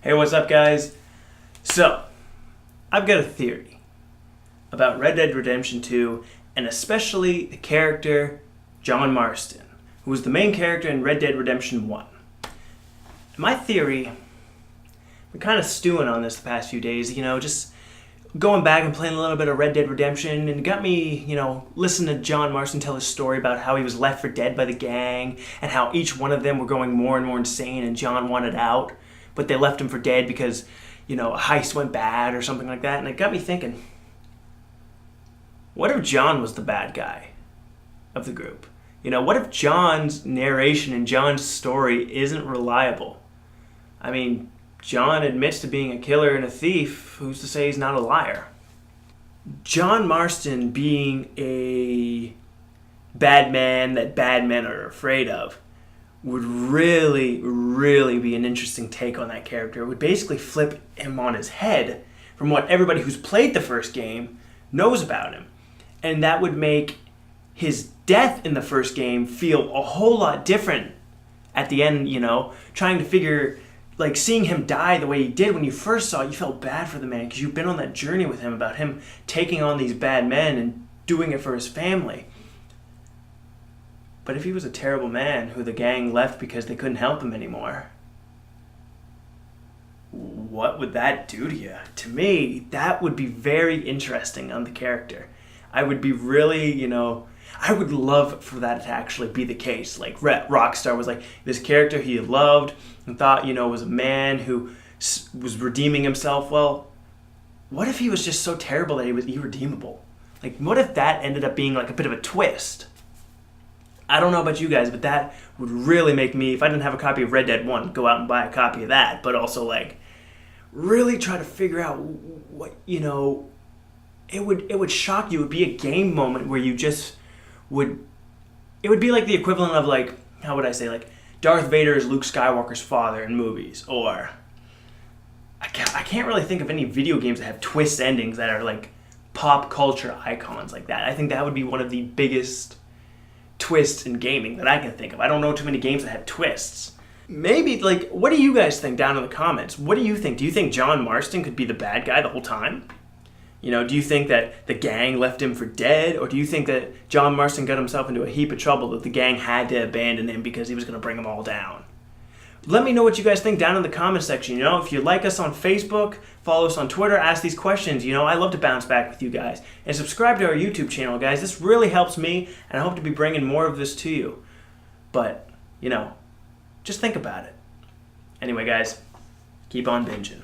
Hey, what's up, guys? So, I've got a theory about Red Dead Redemption 2, and especially the character John Marston, who was the main character in Red Dead Redemption 1. My theory, I've been kind of stewing on this the past few days, just going back and playing a little bit of Red Dead Redemption, and it got me, listening to John Marston tell his story about how he was left for dead by the gang, and how each one of them were going more and more insane, and John wanted out, but they left him for dead because, a heist went bad or something like that, and it got me thinking, what if John was the bad guy of the group? What if John's narration and John's story isn't reliable? I mean, John admits to being a killer and a thief. Who's to say he's not a liar? John Marston being a bad man that bad men are afraid of would really, really be an interesting take on that character. It would basically flip him on his head from what everybody who's played the first game knows about him. And that would make his death in the first game feel a whole lot different at the end, trying to figure, seeing him die the way he did when you first saw it, you felt bad for the man because you've been on that journey with him about him taking on these bad men and doing it for his family. But if he was a terrible man who the gang left because they couldn't help him anymore, what would that do to you? To me, that would be very interesting on the character. I would be really, I would love for that to actually be the case. Like Rockstar was like this character he loved and thought, was a man who was redeeming himself. Well, what if he was just so terrible that he was irredeemable? What if that ended up being a bit of a twist? I don't know about you guys, but that would really make me, if I didn't have a copy of Red Dead 1, go out and buy a copy of that, but also really try to figure out what, it would shock you. It would be a game moment where you just would, it would be like the equivalent of how would I say, Darth Vader is Luke Skywalker's father in movies, or I can't really think of any video games that have twist endings that are pop culture icons like that. I think that would be one of the biggest twists in gaming that I can think of. I don't know too many games that have twists. Maybe, what do you guys think down in the comments? What do you think? Do you think John Marston could be the bad guy the whole time? Do you think that the gang left him for dead? Or do you think that John Marston got himself into a heap of trouble that the gang had to abandon him because he was going to bring them all down? Let me know what you guys think down in the comment section. If you like us on Facebook, follow us on Twitter, ask these questions. I love to bounce back with you guys. And subscribe to our YouTube channel, guys. This really helps me, and I hope to be bringing more of this to you. But, just think about it. Anyway, guys, keep on binging.